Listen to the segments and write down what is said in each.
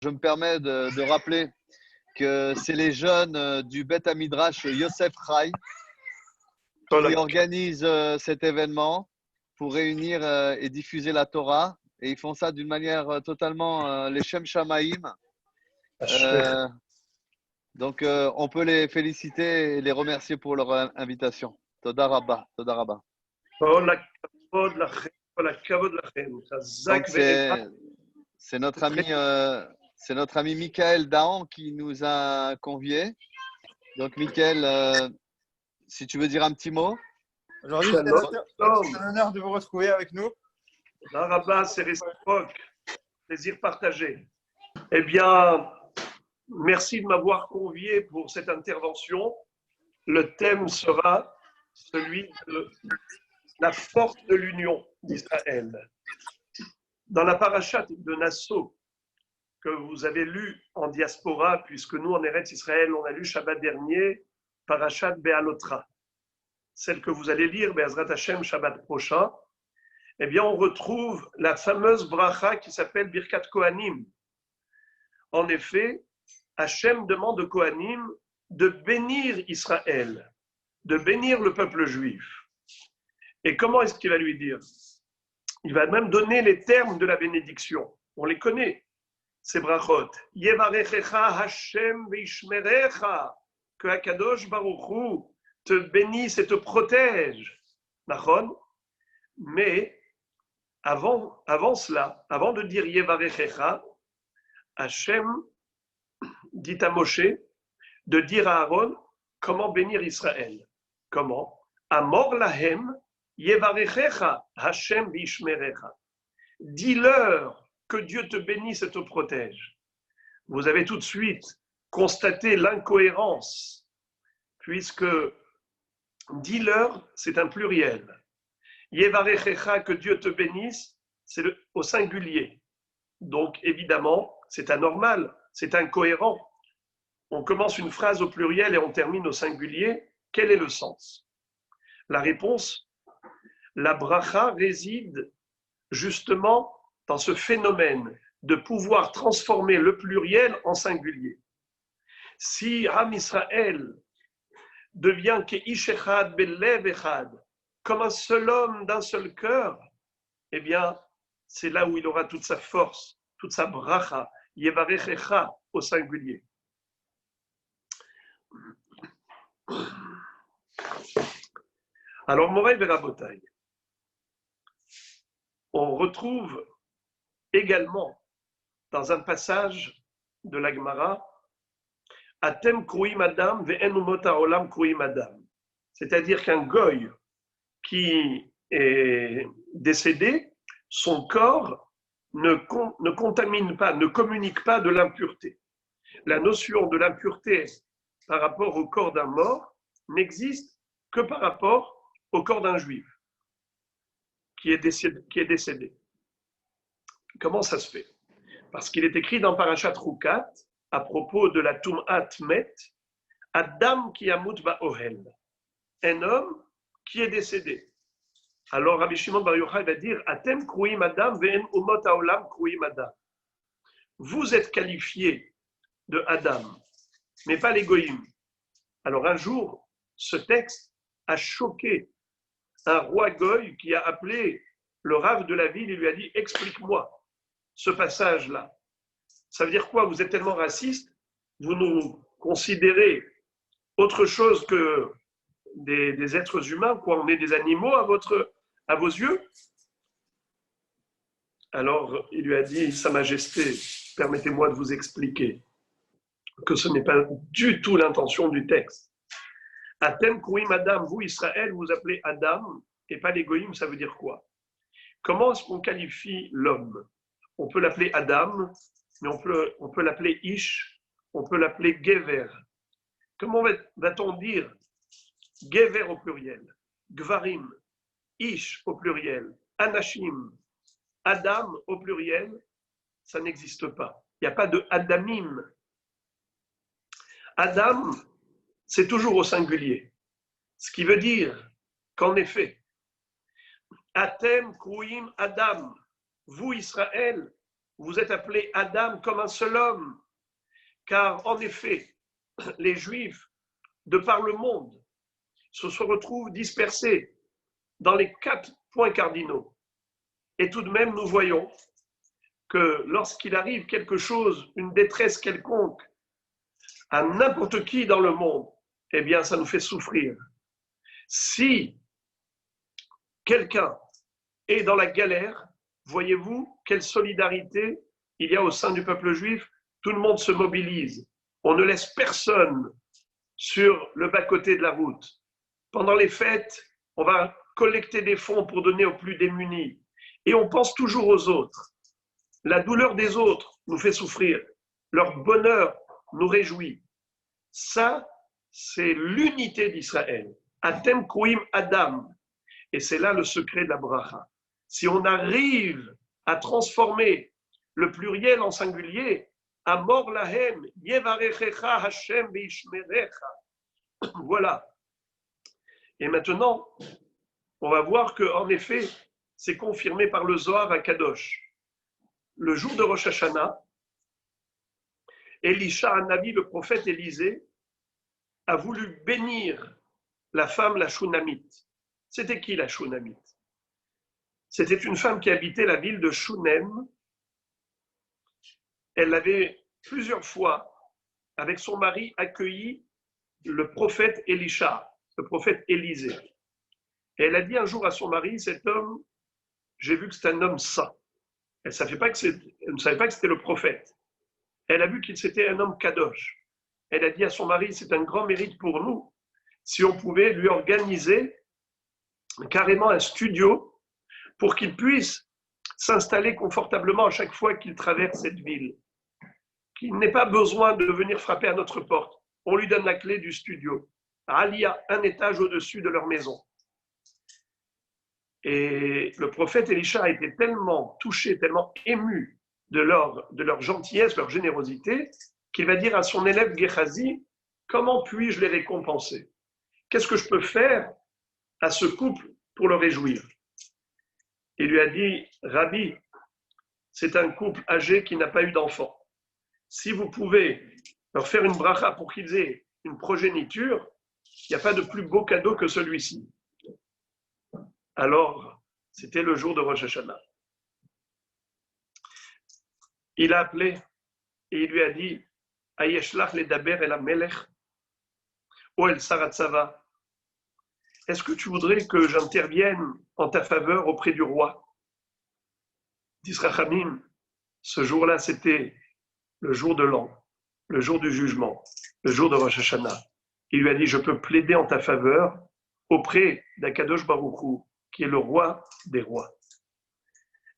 Je me permets de rappeler que c'est les jeunes du Bet Midrash Yosef Chai qui organisent cet événement pour réunir et diffuser la Torah. Et ils font ça d'une manière totalement les Shem Shamaïm. Donc, on peut les féliciter et les remercier pour leur invitation. Toda Rabba, Toda Rabba. Donc, c'est notre ami Michael Dahan qui nous a conviés. Donc, Michael, si tu veux dire un petit mot. Aujourd'hui, c'est un honneur de vous retrouver avec nous. Rabba, c'est réciproque. Plaisir partagé. Eh bien, merci de m'avoir convié pour cette intervention. Le thème sera celui de la force de l'union d'Israël. Dans la parashat de Nassau, que vous avez lu en diaspora, puisque nous, en Eretz Israël, on a lu Shabbat dernier, parashat Be'alotra. Celle que vous allez lire, Be'ezrat Hashem, Shabbat prochain, eh bien, on retrouve la fameuse bracha qui s'appelle Birkat Kohanim. En effet, Hashem demande aux Kohanim de bénir Israël, de bénir le peuple juif. Et comment est-ce qu'il va lui dire? Il va même donner les termes de la bénédiction. On les connaît, ces brachot. Yevarechecha Hashem veishmerecha, que Hakadosh Baruch Hu te bénisse et te protège. Nachon? Mais avant cela, avant de dire Yevarechecha, Hashem dit à Moshe de dire à Aaron comment bénir Israël. Comment? Amor lahem Yevarechecha Hashem vishmerecha. Dis-leur que Dieu te bénisse et te protège. Vous avez tout de suite constaté l'incohérence, puisque dis-leur, c'est un pluriel. Yevarechecha, que Dieu te bénisse, c'est au singulier. Donc évidemment, c'est anormal, c'est incohérent. On commence une phrase au pluriel et on termine au singulier. Quel est le sens? La réponse, la bracha réside justement dans ce phénomène de pouvoir transformer le pluriel en singulier. Si Am Israël devient Keish Echad Belev Echad, comme un seul homme d'un seul cœur, eh bien, c'est là où il aura toute sa force, toute sa bracha, Yevarechecha au singulier. Alors, Moray Verabotai, on retrouve également dans un passage de la Gemara, Atem kruim adam ve'en umot ha'olam kruim adam. C'est-à-dire qu'un goy qui est décédé, son corps ne contamine pas, ne communique pas de l'impureté. La notion de l'impureté par rapport au corps d'un mort n'existe que par rapport au corps d'un juif qui est décédé. Comment ça se fait? Parce qu'il est écrit dans Parashat Rukat, à propos de la Tum'at Met, Adam ki yamut ba'ohel, un homme qui est décédé. Alors Rabbi Shimon Bar Yochai va dire, Atem kruim Adam ve'en umot ha'olam kruim Adam. Vous êtes qualifiés de Adam, mais pas les goïm. Alors un jour, ce texte a choqué un roi goy qui a appelé le rav de la ville et lui a dit, explique-moi ce passage-là. Ça veut dire quoi? Vous êtes tellement raciste, vous nous considérez autre chose que des êtres humains, quoi. On est des animaux à vos yeux? Alors il lui a dit, Sa Majesté, permettez-moi de vous expliquer que ce n'est pas du tout l'intention du texte. Atem kruim Adam, vous Israël, vous appelez Adam, et pas les goïm, ça veut dire quoi? Comment est-ce qu'on qualifie l'homme? On peut l'appeler Adam, mais on peut l'appeler Ish, on peut l'appeler Gever. Comment va-t-on dire Gever au pluriel, Gvarim, Ish au pluriel, Anashim, Adam au pluriel? Ça n'existe pas. Il n'y a pas de Adamim. Adam, c'est toujours au singulier. Ce qui veut dire qu'en effet, Atem Kruim Adam, vous Israël, vous êtes appelé Adam comme un seul homme, car en effet, les Juifs, de par le monde, se retrouvent dispersés dans les 4 points cardinaux. Et tout de même, nous voyons que lorsqu'il arrive quelque chose, une détresse quelconque, à n'importe qui dans le monde, eh bien, ça nous fait souffrir. Si quelqu'un est dans la galère, voyez-vous quelle solidarité il y a au sein du peuple juif. Tout le monde se mobilise. On ne laisse personne sur le bas-côté de la route. Pendant les fêtes, on va collecter des fonds pour donner aux plus démunis. Et on pense toujours aux autres. La douleur des autres nous fait souffrir. Leur bonheur nous réjouit. Ça, c'est l'unité d'Israël. Atem Kouim Adam. Et c'est là le secret de la bracha. Si on arrive à transformer le pluriel en singulier, Amor lahem, yevarechecha Hashem veishmerecha. Voilà. Et maintenant, on va voir qu'en effet, c'est confirmé par le Zohar à Kadosh. Le jour de Rosh Hashanah, Elisha Hanavi, le prophète Élisée, a voulu bénir la femme, la Shunamite. C'était qui la Shunamite? C'était une femme qui habitait la ville de Shunem. Elle avait plusieurs fois, avec son mari, accueilli le prophète Elisha, le prophète Élisée. Et elle a dit un jour à son mari, cet homme, j'ai vu que c'est un homme saint. Elle ne savait pas que c'était le prophète. Elle a vu qu'il c'était un homme kadosh. Elle a dit à son mari, c'est un grand mérite pour nous si on pouvait lui organiser carrément un studio pour qu'il puisse s'installer confortablement à chaque fois qu'il traverse cette ville. Qu'il n'ait pas besoin de venir frapper à notre porte. On lui donne la clé du studio. Alia, un étage au-dessus de leur maison. Et le prophète Elisha a été tellement touché, tellement ému de leur gentillesse, leur générosité, qu'il va dire à son élève Gehazi, comment puis-je les récompenser? Qu'est-ce que je peux faire à ce couple pour le réjouir? Il lui a dit, Rabbi, c'est un couple âgé qui n'a pas eu d'enfant. Si vous pouvez leur faire une bracha pour qu'ils aient une progéniture, il n'y a pas de plus beau cadeau que celui-ci. Alors, c'était le jour de Rosh Hashanah. Il a appelé et il lui a dit, Ayeshlach le daber el amelech, o el saratzava. Est-ce que tu voudrais que j'intervienne en ta faveur auprès du roi? Disrachamim, ce jour-là, c'était le jour de l'an, le jour du jugement, le jour de Rosh Hashanah. Il lui a dit, je peux plaider en ta faveur auprès d'Akadosh Baruch Hu, qui est le roi des rois.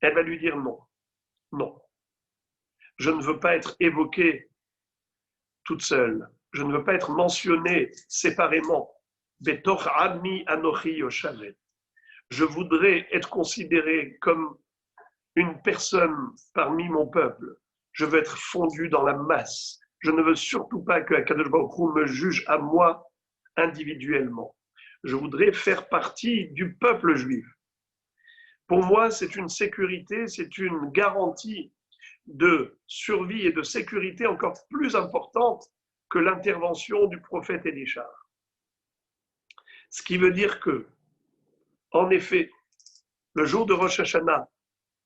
Elle va lui dire non, non. Je ne veux pas être évoquée toute seule. Je ne veux pas être mentionnée séparément. Betor ami anochi yoshavet. Je voudrais être considéré comme une personne parmi mon peuple. Je veux être fondu dans la masse. Je ne veux surtout pas que Akadosh Baruch Hu me juge à moi individuellement. Je voudrais faire partie du peuple juif. Pour moi, c'est une sécurité, c'est une garantie de survie et de sécurité encore plus importante que l'intervention du prophète Elisha. Ce qui veut dire que, en effet, le jour de Rosh Hashanah,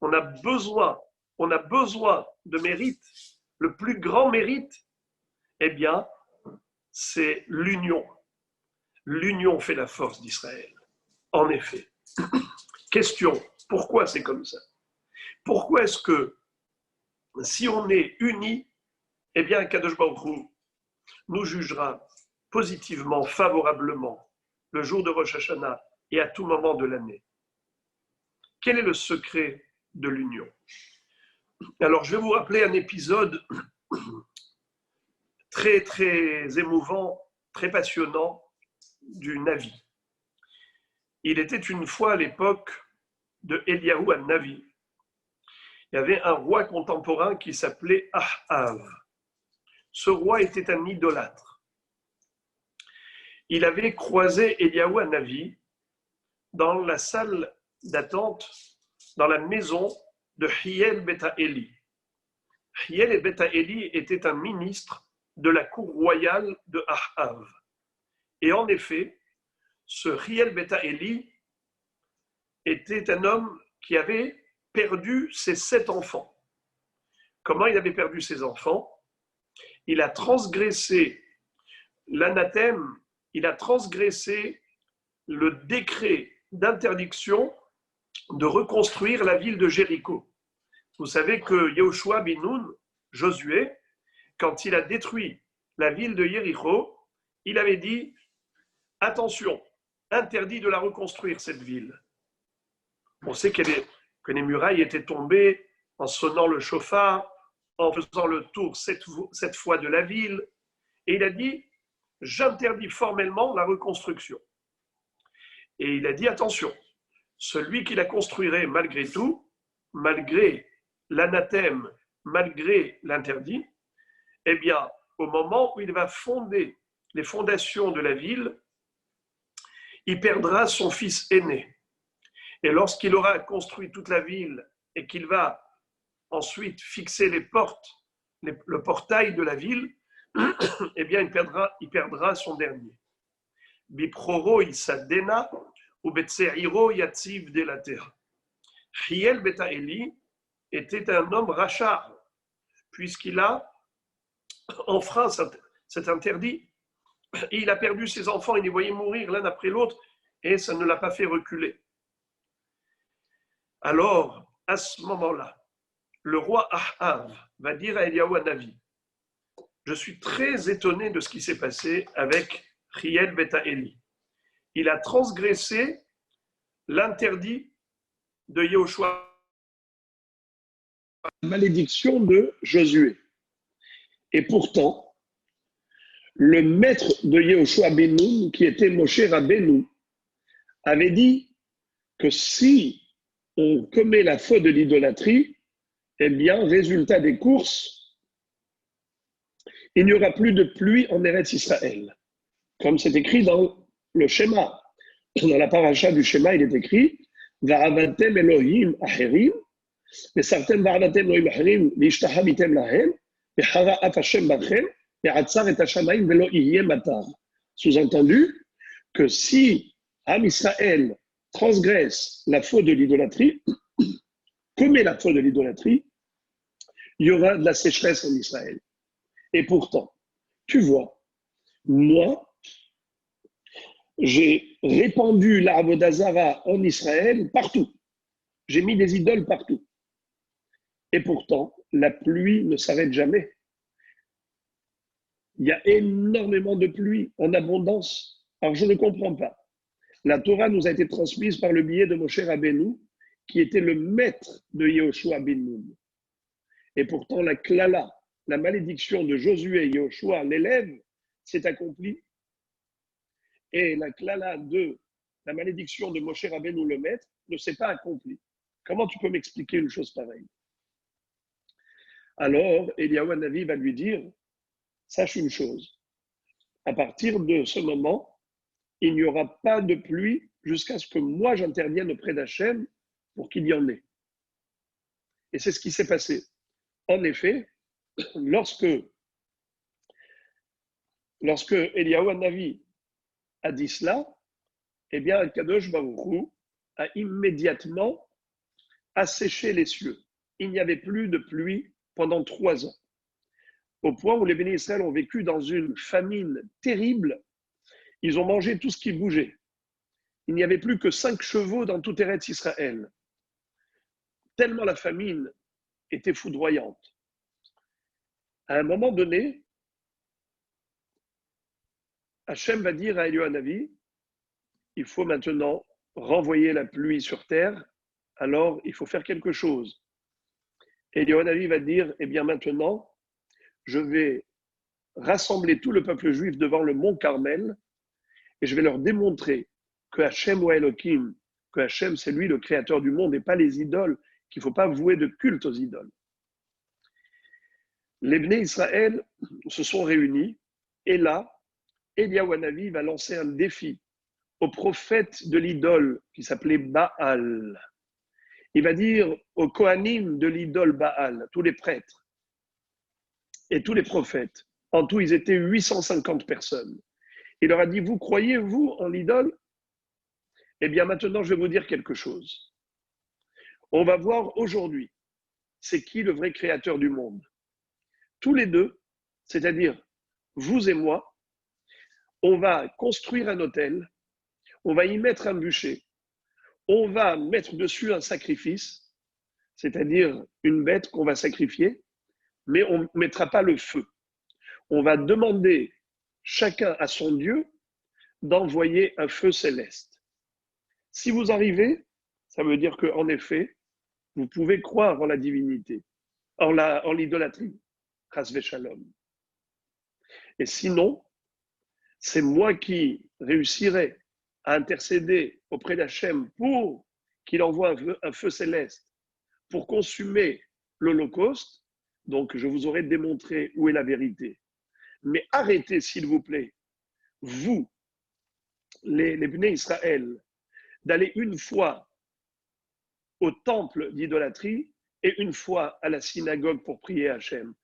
on a besoin de mérite. Le plus grand mérite, eh bien, c'est l'union. L'union fait la force d'Israël. En effet. Question, pourquoi c'est comme ça? Pourquoi est-ce que, si on est unis, eh bien, Kadosh Baruch Hu nous jugera positivement, favorablement, le jour de Rosh Hashanah et à tout moment de l'année? Quel est le secret de l'union? Alors, je vais vous rappeler un épisode très, très émouvant, très passionnant du Navi. Il était une fois à l'époque de Eliyahu an-Navi. Il y avait un roi contemporain qui s'appelait Ahav. Ce roi était un idolâtre. Il avait croisé Eliyahu an-Navi dans la salle d'attente, dans la maison de Hiel Beta Eli. Hiel et Beta Eli était un ministre de la cour royale de Ahav. Et en effet, ce Hiel Beta Eli était un homme qui avait perdu ses 7 enfants. Comment il avait perdu ses enfants? Il a transgressé l'anathème, il a transgressé le décret d'interdiction de reconstruire la ville de Jéricho. Vous savez que Yehoshua bin Nun, Josué, quand il a détruit la ville de Jéricho, il avait dit « Attention, interdit de la reconstruire, cette ville ». On sait que les murailles étaient tombées en sonnant le chauffard, en faisant le tour 7 fois de la ville. Et il a dit « J'interdis formellement la reconstruction ». Et il a dit « Attention, celui qui la construirait malgré tout, malgré l'anathème, malgré l'interdit, eh bien, au moment où il va fonder les fondations de la ville, il perdra son fils aîné. Et lorsqu'il aura construit toute la ville et qu'il va ensuite fixer les portes, le portail de la ville, eh bien, il perdra son dernier. Biproro isadena ou betseiro yatziv delater. Hiel Beta Eli était un homme rachar, puisqu'il a enfreint cet interdit. Et il a perdu ses enfants, il les voyait mourir l'un après l'autre, et ça ne l'a pas fait reculer. Alors, à ce moment-là, le roi Ahav va dire à Eliyahu Hanavi, je suis très étonné de ce qui s'est passé avec Hiel Beta Eli. Il a transgressé l'interdit de Yehoshua. La malédiction de Josué. Et pourtant, le maître de Yehoshua ben Nun, qui était Moshe Rabbeinu, avait dit que si on commet la faute de l'idolâtrie, eh bien, résultat des courses, il n'y aura plus de pluie en Eretz Israël. Comme c'est écrit dans le schéma. Dans la paracha du schéma, il est écrit Va'avatem Elohim acherim, Vesartem va'avatem Elohim acherim, V'ishtahavitem lahem, Ve'hara'at Hashem bachem, Ve'atzar et Hashamayim ve'lo yeh matar. Sous-entendu que si Am Israël transgresse la faute de l'idolâtrie, commet la faute de l'idolâtrie, il y aura de la sécheresse en Israël. Et pourtant, tu vois, moi, j'ai répandu l'Avodah Zara en Israël partout. J'ai mis des idoles partout. Et pourtant, la pluie ne s'arrête jamais. Il y a énormément de pluie en abondance. Alors, je ne comprends pas. La Torah nous a été transmise par le biais de Moshe Rabbeinu, qui était le maître de Yehoshua ben Nun. Et pourtant, la klala, la malédiction de Josué et Yehoshua, l'élève, s'est accomplie. Et la klala de la malédiction de Moshe Rabbeinu, le maître, ne s'est pas accomplie. Comment tu peux m'expliquer une chose pareille? Alors, Eliyahu Hanavi va lui dire, sache une chose, à partir de ce moment, il n'y aura pas de pluie jusqu'à ce que moi j'intervienne auprès d'Hachem pour qu'il y en ait. Et c'est ce qui s'est passé. En effet, lorsque Eliyahu Hanavi a dit cela, eh bien, Kadosh Baruch Hu a immédiatement asséché les cieux. Il n'y avait plus de pluie pendant 3 ans. Au point où les bénis Israël ont vécu dans une famine terrible. Ils ont mangé tout ce qui bougeait. Il n'y avait plus que 5 chevaux dans tout Eretz Israël. Tellement la famine était foudroyante. À un moment donné, Hachem va dire à Eliyahu Hanavi, il faut maintenant renvoyer la pluie sur terre, alors il faut faire quelque chose. Et Eliyahu Hanavi va dire, eh bien maintenant, je vais rassembler tout le peuple juif devant le mont Carmel et je vais leur démontrer que Hachem ou Elohim, que Hachem c'est lui le créateur du monde et pas les idoles, qu'il ne faut pas vouer de culte aux idoles. Les Bnei Israël se sont réunis et là, Eliyahu Hanavi va lancer un défi au prophète de l'idole qui s'appelait Baal. Il va dire aux Kohanim de l'idole Baal, tous les prêtres, et tous les prophètes. En tout, ils étaient 850 personnes. Il leur a dit, vous croyez, vous, en l'idole? Eh bien, maintenant, je vais vous dire quelque chose. On va voir aujourd'hui, c'est qui le vrai créateur du monde. Tous les deux, c'est-à-dire vous et moi, on va construire un autel, on va y mettre un bûcher, on va mettre dessus un sacrifice, c'est-à-dire une bête qu'on va sacrifier, mais on ne mettra pas le feu. On va demander chacun à son Dieu d'envoyer un feu céleste. Si vous arrivez, ça veut dire qu'en effet, vous pouvez croire en la divinité, en l'idolâtrie, Chas Shalom. Et sinon, c'est moi qui réussirai à intercéder auprès d'Hachem pour qu'il envoie un feu céleste pour consumer l'Holocauste. Donc, je vous aurai démontré où est la vérité. Mais arrêtez, s'il vous plaît, vous, les Bnei Israël, d'aller une fois au temple d'idolâtrie et une fois à la synagogue pour prier Hachem.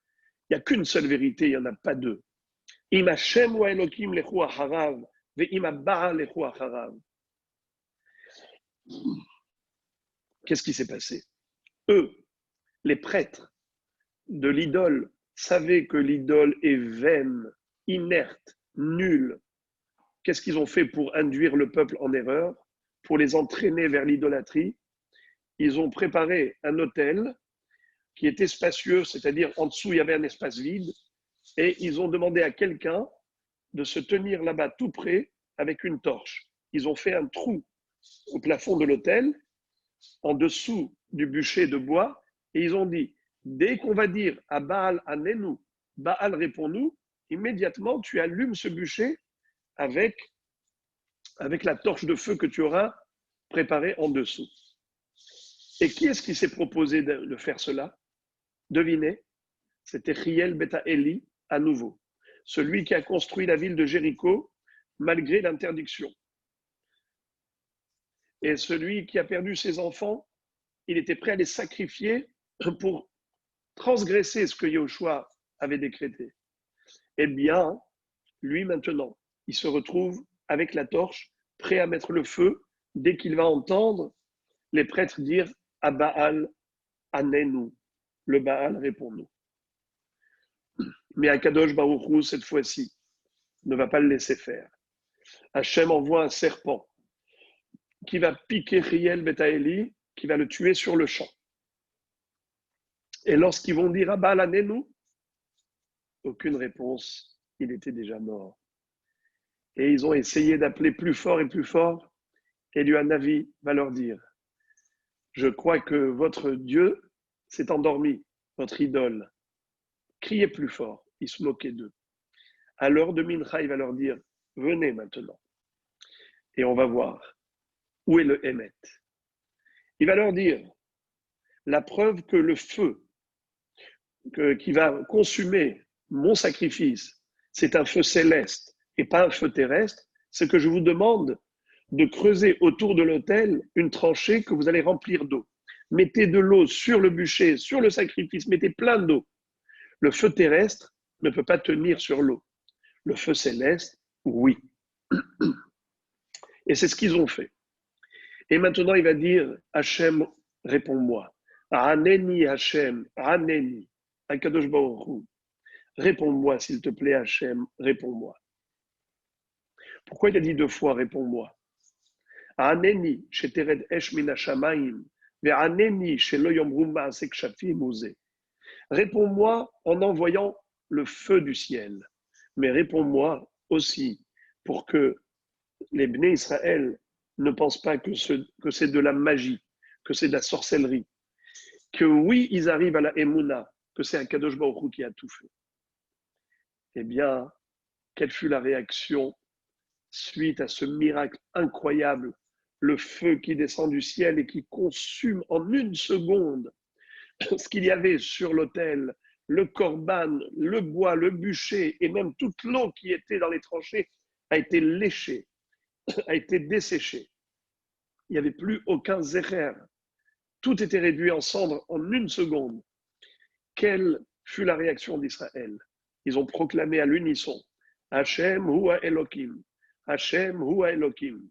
Il n'y a qu'une seule vérité, il n'y en a pas deux. Im Hashem wa Elokim lechu acharav, ve'im Baal lechu acharav. Qu'est-ce qui s'est passé? Eux, les prêtres de l'idole, savaient que l'idole est vaine, inerte, nulle. Qu'est-ce qu'ils ont fait pour induire le peuple en erreur, pour les entraîner vers l'idolâtrie? Ils ont préparé un autel qui était spacieux, c'est-à-dire en dessous, il y avait un espace vide, et ils ont demandé à quelqu'un de se tenir là-bas tout près avec une torche. Ils ont fait un trou au plafond de l'autel, en dessous du bûcher de bois, et ils ont dit, dès qu'on va dire à Baal Anenu, Baal réponds-nous, immédiatement tu allumes ce bûcher avec la torche de feu que tu auras préparée en dessous. Et qui est-ce qui s'est proposé de faire cela? Devinez, c'était Hiel Beta Eli à nouveau, celui qui a construit la ville de Jéricho malgré l'interdiction. Et celui qui a perdu ses enfants, il était prêt à les sacrifier pour transgresser ce que Yahushua avait décrété. Eh bien, lui maintenant, il se retrouve avec la torche, prêt à mettre le feu dès qu'il va entendre les prêtres dire à Baal, Anenu, le Baal répond-nous. Mais Akadosh Baruch Hu, cette fois-ci, ne va pas le laisser faire. Hachem envoie un serpent qui va piquer Riel Betaeli, qui va le tuer sur le champ. Et lorsqu'ils vont dire à Baal Anenu, aucune réponse, il était déjà mort. Et ils ont essayé d'appeler plus fort et plus fort, et lui, un Navi va leur dire, je crois que votre Dieu s'est endormi, votre idole. Criez plus fort, ils se moquaient d'eux. À l'heure de Mincha, il va leur dire, venez maintenant, et on va voir où est le Hémet. Il va leur dire, la preuve que le feu qui va consumer mon sacrifice, c'est un feu céleste et pas un feu terrestre, c'est que je vous demande de creuser autour de l'autel une tranchée que vous allez remplir d'eau. Mettez de l'eau sur le bûcher, sur le sacrifice, mettez plein d'eau. Le feu terrestre ne peut pas tenir sur l'eau. Le feu céleste, oui. Et c'est ce qu'ils ont fait. Et maintenant, il va dire, Hachem, réponds-moi. Aneni Hachem, Aneni, Akadosh Baruch Hu. Réponds-moi, s'il te plaît, Hachem, réponds-moi. Pourquoi il a dit deux fois, réponds-moi? Aneni, shetered esh min hashamayim, ve'aneni, shelo yomru ma'asek shafim uze. Réponds-moi en envoyant le feu du ciel. Mais réponds-moi aussi pour que les Bnei Israël ne pensent pas que c'est de la magie, que c'est de la sorcellerie. Que oui, ils arrivent à la Emouna, que c'est un Kadosh Baruch Hu qui a tout fait. Eh bien, quelle fut la réaction suite à ce miracle incroyable, le feu qui descend du ciel et qui consume en une seconde ce qu'il y avait sur l'autel, le korban, le bois, le bûcher et même toute l'eau qui était dans les tranchées a été léchée, a été desséchée. Il n'y avait plus aucun zécher. Tout était réduit en cendres en une seconde. Quelle fut la réaction d'Israël. Ils ont proclamé à l'unisson Hachem Hua Elohim. Hachem Hua Elohim.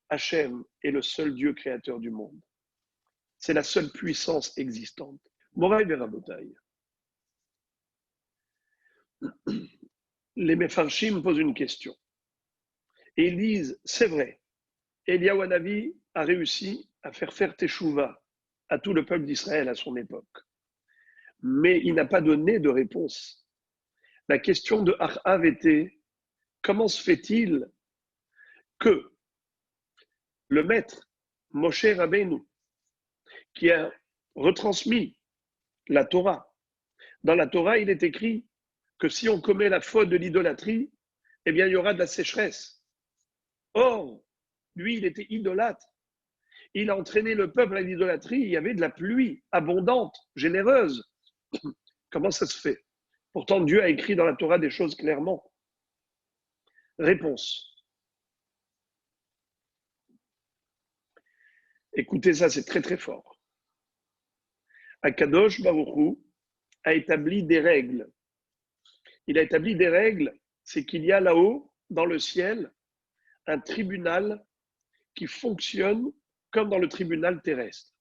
Hachem est le seul Dieu créateur du monde. C'est la seule puissance existante. Moraï Verabotaï. Les Mefarshim posent une question. Et ils disent, c'est vrai, Eliyahu Hanavi a réussi à faire teshuva à tout le peuple d'Israël à son époque. Mais il n'a pas donné de réponse. La question de Achav était, comment se fait-il que le maître Moshe Rabbeinu, qui a retransmis la Torah, dans la Torah, il est écrit que si on commet la faute de l'idolâtrie, eh bien, il y aura de la sécheresse. Or, lui, il était idolâtre. Il a entraîné le peuple à l'idolâtrie. Il y avait de la pluie abondante, généreuse. Comment ça se fait? Pourtant, Dieu a écrit dans la Torah des choses clairement. Réponse. Écoutez ça, c'est très très fort. Akadosh Baruch Hu a établi des règles. Il a établi des règles, c'est qu'il y a là-haut, dans le ciel, un tribunal qui fonctionne comme dans le tribunal terrestre.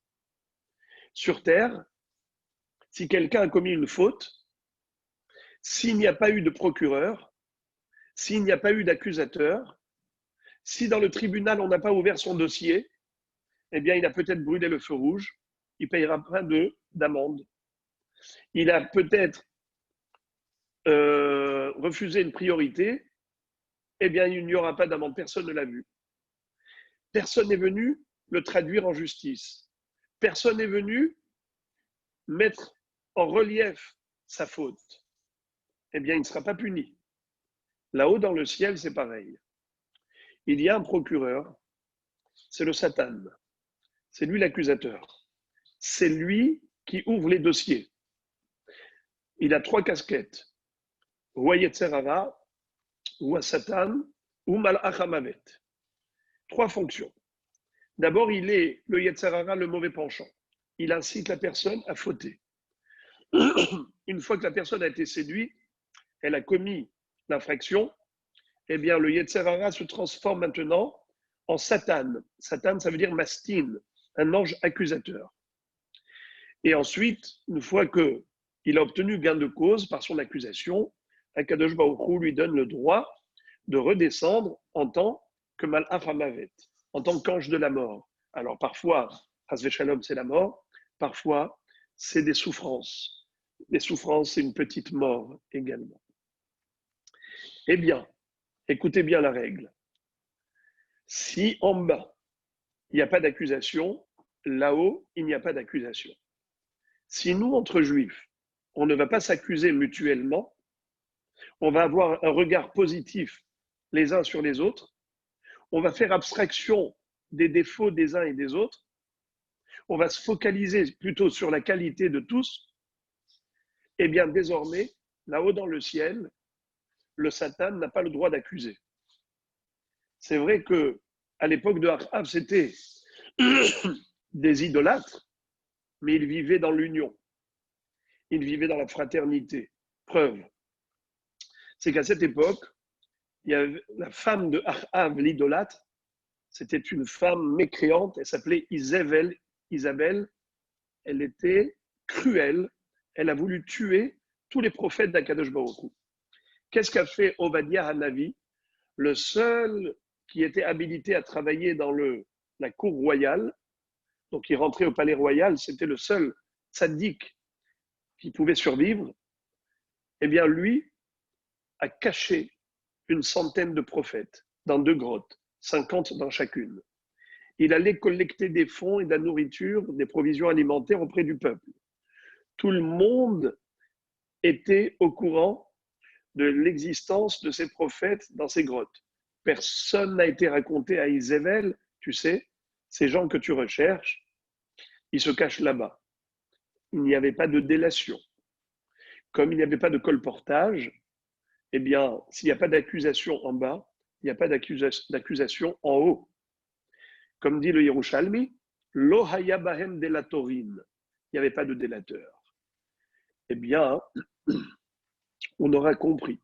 Sur terre, si quelqu'un a commis une faute, s'il n'y a pas eu de procureur, s'il n'y a pas eu d'accusateur, si dans le tribunal on n'a pas ouvert son dossier, eh bien il a peut-être brûlé le feu rouge, il payera plein d'amende. Il a peut-être refusé une priorité, eh bien il n'y aura pas d'amende, personne ne l'a vu. Personne n'est venu le traduire en justice. Personne n'est venu mettre en relief sa faute. Eh bien, il ne sera pas puni. Là-haut, dans le ciel, c'est pareil. Il y a un procureur, c'est le Satan. C'est lui l'accusateur. C'est lui qui ouvre les dossiers. Il a 3 casquettes. Ou Yetzer Hara, ou Satan, ou Malach HaMavet. 3 fonctions. D'abord, il est le Yetzer Hara, le mauvais penchant. Il incite la personne à fauter. Une fois que la personne a été séduite, elle a commis l'infraction, eh bien, le Yetzer Hara se transforme maintenant en Satan. Satan, ça veut dire mastin, un ange accusateur. Et ensuite, une fois qu'il a obtenu gain de cause par son accusation, Akadosh Baruch Hu lui donne le droit de redescendre en tant que Malach HaMavet, en tant qu'ange de la mort. Alors parfois, Chas v'Shalom, c'est la mort, parfois, c'est des souffrances. Les souffrances, c'est une petite mort également. Eh bien, écoutez bien la règle. Si en bas, il n'y a pas d'accusation, là-haut, il n'y a pas d'accusation. Si nous, entre juifs, on ne va pas s'accuser mutuellement, on va avoir un regard positif les uns sur les autres, on va faire abstraction des défauts des uns et des autres, on va se focaliser plutôt sur la qualité de tous, eh bien désormais, là-haut dans le ciel, le Satan n'a pas le droit d'accuser. C'est vrai qu'à l'époque de Achav, c'était des idolâtres, mais ils vivaient dans l'union. Ils vivaient dans la fraternité. Preuve, c'est qu'à cette époque, il y avait la femme de Achav, l'idolâtre, c'était une femme mécréante, elle s'appelait Isabelle, elle était cruelle, elle a voulu tuer tous les prophètes d'Akadosh Baruch Hu. Qu'est-ce qu'a fait Ovadia Hanavi, le seul qui était habilité à travailler dans la cour royale, donc il rentrait au palais royal, c'était le seul tzaddik qui pouvait survivre, eh bien lui a caché une centaine de prophètes dans 2 grottes, 50 dans chacune. Il allait collecter des fonds et de la nourriture, des provisions alimentaires auprès du peuple. Tout le monde était au courant de l'existence de ces prophètes dans ces grottes. Personne n'a été raconté à Isabelle, tu sais, ces gens que tu recherches, ils se cachent là-bas. Il n'y avait pas de délation. Comme il n'y avait pas de colportage, eh bien, s'il n'y a pas d'accusation en bas, il n'y a pas d'accusation en haut. Comme dit le Yerushalmi, Lo haya bahem delatorin. Il n'y avait pas de délateur. eh bien, on aura compris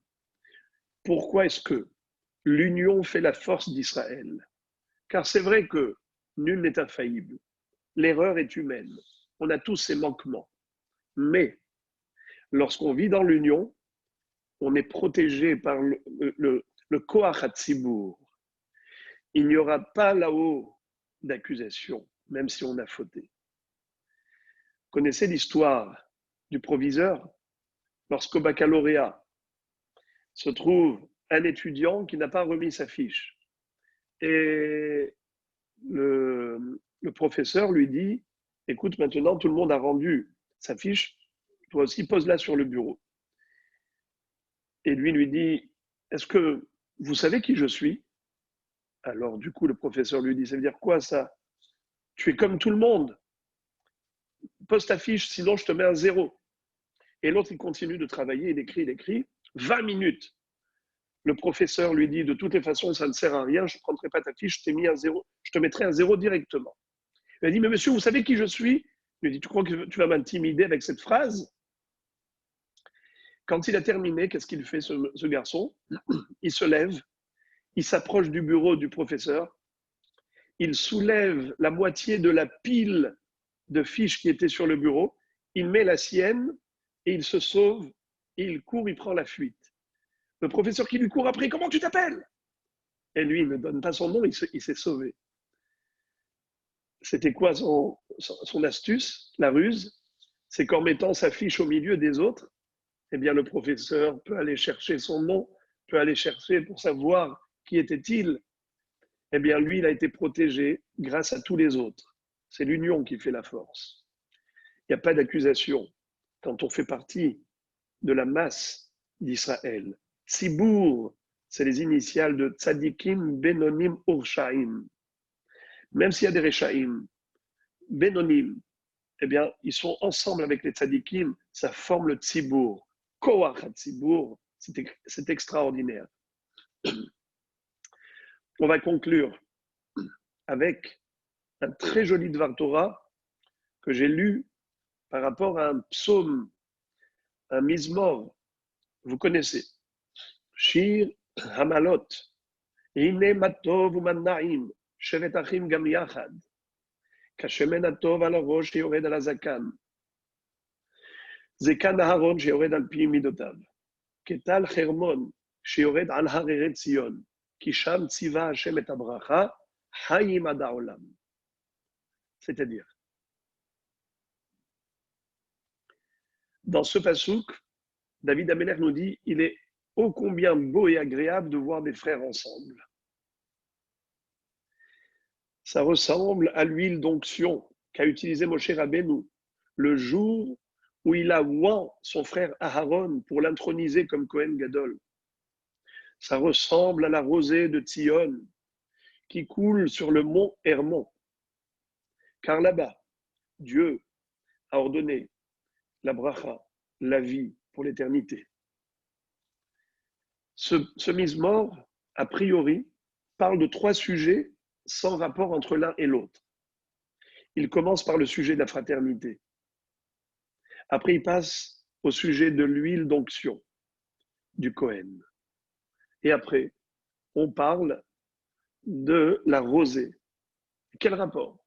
pourquoi est-ce que l'union fait la force d'Israël. Car c'est vrai que nul n'est infaillible. L'erreur est humaine. On a tous ces manquements. Mais lorsqu'on vit dans l'union, on est protégé par le Koach HaTzibour. Il n'y aura pas là-haut d'accusation, même si on a fauté. Vous connaissez l'histoire du proviseur? Lorsqu'au baccalauréat se trouve un étudiant qui n'a pas remis sa fiche. Et le professeur lui dit, écoute, maintenant tout le monde a rendu sa fiche, toi aussi pose-la sur le bureau. Et lui dit, est-ce que vous savez qui je suis? Alors du coup le professeur lui dit, ça veut dire quoi ça? Tu es comme tout le monde. Pose ta fiche, sinon je te mets un 0. Et l'autre il continue de travailler, il écrit, 20 minutes. Le professeur lui dit, de toutes les façons, ça ne sert à rien, je ne prendrai pas ta fiche, je t'ai mis un 0, je te mettrai un 0 directement. Il a dit, mais monsieur, vous savez qui je suis? Il lui dit, tu crois que tu vas m'intimider avec cette phrase? Quand il a terminé, qu'est-ce qu'il fait, ce garçon? Il se lève, il s'approche du bureau du professeur, il soulève la moitié de la pile de fiches qui était sur le bureau, il met la sienne et il se sauve, et il court, il prend la fuite. Le professeur qui lui court après, comment tu t'appelles? Et lui, il ne donne pas son nom, il s'est sauvé. C'était quoi son astuce, la ruse? C'est qu'en mettant sa fiche au milieu des autres, eh bien, le professeur peut aller chercher son nom, peut aller chercher pour savoir qui était-il. Eh bien, lui, il a été protégé grâce à tous les autres. C'est l'union qui fait la force. Il n'y a pas d'accusation quand on fait partie de la masse d'Israël. Tzibour, c'est les initiales de Tzadikim, Benonim, Urshaim. Même s'il y a des Rechaim, Benonim, eh bien, ils sont ensemble avec les Tzadikim, ça forme le Tzibour. Koach HaTzibour, c'est extraordinaire. On va conclure avec un très joli Dvar Torah que j'ai lu par rapport à un psaume, un mizmor. Vous connaissez. Shir Hamalot. Hine matov u'manaim, shevet achim gam yachad. Kashemen atov al harosh sheyored al hazakam. זקן אהרון שיורד על פי מידותיו, כטל חרמון שיורד על הררי ציון, כי שם ציווה השם את הברכה, חיים עד העולם. C'est-à-dire, dans ce passouk, David Amelech nous dit, il est ô combien beau et agréable de voir des frères ensemble. Ça ressemble à l'huile d'onction qu'a utilisé Moshe Rabbeinu le jour où il a oint son frère Aharon pour l'introniser comme Kohen Gadol. Ça ressemble à la rosée de Tzion qui coule sur le mont Hermon. Car là-bas, Dieu a ordonné la bracha, la vie pour l'éternité. Ce mizmor, a priori, parle de 3 sujets sans rapport entre l'un et l'autre. Il commence par le sujet de la fraternité. Après, il passe au sujet de l'huile d'onction du Kohen. Et après, on parle de la rosée. Quel rapport?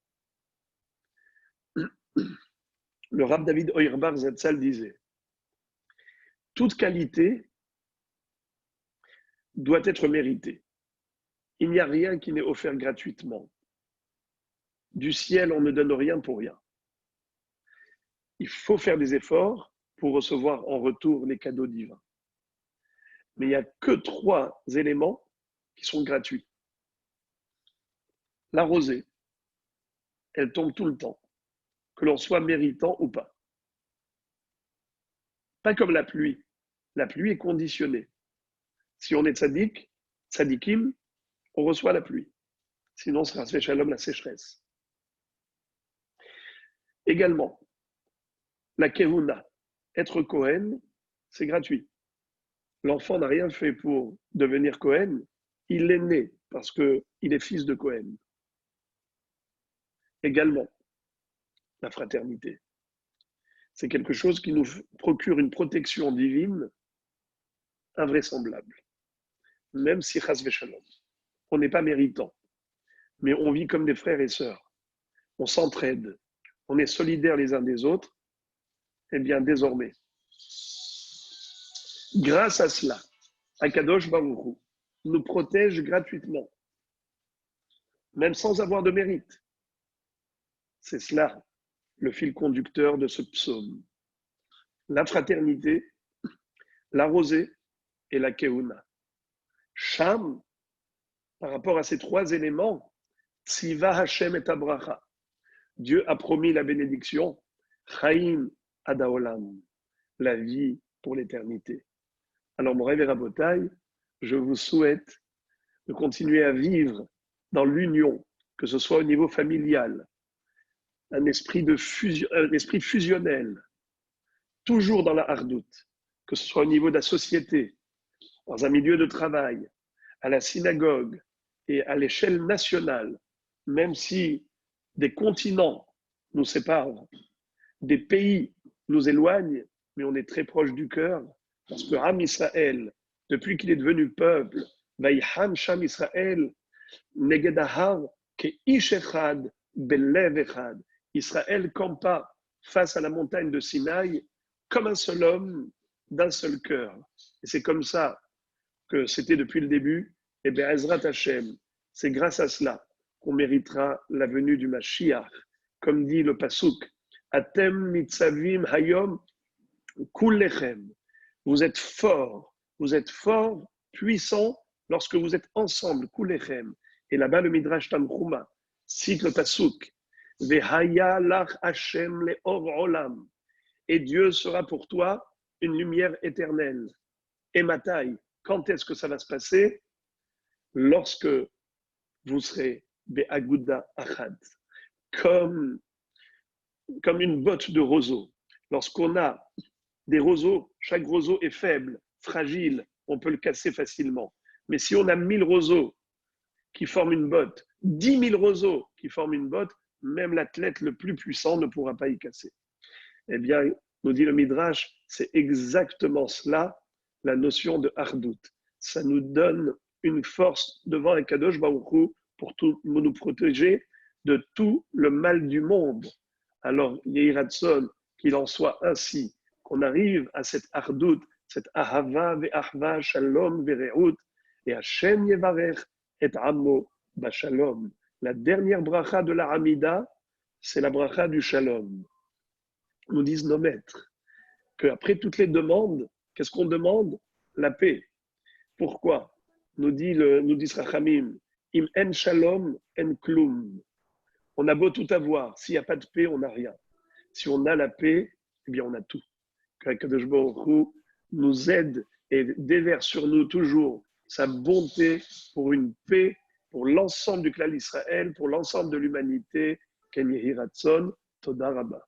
Le Rav David Auerbach Zatzal disait, toute qualité doit être méritée. Il n'y a rien qui n'est offert gratuitement. Du ciel, on ne donne rien pour rien. Il faut faire des efforts pour recevoir en retour les cadeaux divins. Mais il n'y a que 3 éléments qui sont gratuits. La rosée, elle tombe tout le temps, que l'on soit méritant ou pas. Pas comme la pluie. La pluie est conditionnée. Si on est tzaddik, tzaddikim, on reçoit la pluie. Sinon, ce sera shalom la sécheresse. Également, la kehuna, être Kohen, c'est gratuit. L'enfant n'a rien fait pour devenir Kohen, il est né parce qu'il est fils de Kohen. Également, la fraternité. c'est quelque chose qui nous procure une protection divine invraisemblable. Même si, chas v'shalom, on n'est pas méritant, mais on vit comme des frères et sœurs. On s'entraide, on est solidaires les uns des autres. Eh bien, désormais, grâce à cela, Akadosh Baruch Hu nous protège gratuitement, même sans avoir de mérite. C'est cela le fil conducteur de ce psaume. La fraternité, la rosée et la keuna. Sham, par rapport à ces trois éléments, Tziva Hashem et Abraha. Dieu a promis la bénédiction, Chaim Adaolam, la vie pour l'éternité. Alors, mon rêve et Rabotai, je vous souhaite de continuer à vivre dans l'union, que ce soit au niveau familial, un esprit fusionnel, toujours dans la hardoute, que ce soit au niveau de la société, dans un milieu de travail, à la synagogue et à l'échelle nationale, même si des continents nous séparent, des pays nous éloignent, mais on est très proche du cœur, parce que Am Israël, depuis qu'il est devenu peuple, Vaïhan Sham Israël, Negedahar, ke ish echad, belev echad. Israël campa face à la montagne de Sinaï comme un seul homme, d'un seul cœur. Et c'est comme ça que c'était depuis le début. Et bien, Ezrat Hashem, c'est grâce à cela qu'on méritera la venue du Mashiach. Comme dit le Pasuk, Atem mitzavim hayom kullechem. Vous êtes forts, puissants lorsque vous êtes ensemble, kullechem. Et là-bas, le Midrash Tanchuma cite le Pasuk, Vehaya lach Hashem le'or olam. Et Dieu sera pour toi une lumière éternelle. Et Matai, quand est-ce que ça va se passer? Lorsque vous serez be'aguda achad, comme une botte de roseaux. Lorsqu'on a des roseaux, chaque roseau est faible, fragile, on peut le casser facilement. Mais si on a 1000 roseaux qui forment une botte, 10 000 roseaux qui forment une botte, même l'athlète le plus puissant ne pourra pas y casser. Eh bien, nous dit le Midrash, c'est exactement cela, la notion de Hardout. Ça nous donne une force devant un Kadosh Baruch Hu pour nous protéger de tout le mal du monde. Alors, Yehi Ratson, qu'il en soit ainsi, qu'on arrive à cette Hardout, cette Ahava ve'ahva shalom ve're'ut, et Hashem yevarech et amo b'shalom. La dernière bracha de la Hamida, c'est la bracha du shalom. Nous disent nos maîtres qu'après toutes les demandes, qu'est-ce qu'on demande? La paix. Pourquoi? Nous disent Rachamim, im en shalom en klum. On a beau tout avoir, s'il n'y a pas de paix, on n'a rien. Si on a la paix, eh bien on a tout. Que Kadosh Baruch Hu nous aide et déverse sur nous toujours sa bonté pour une paix pour l'ensemble du clan d'Israël, pour l'ensemble de l'humanité. Ken Yehi Ratson, Toda Rabba.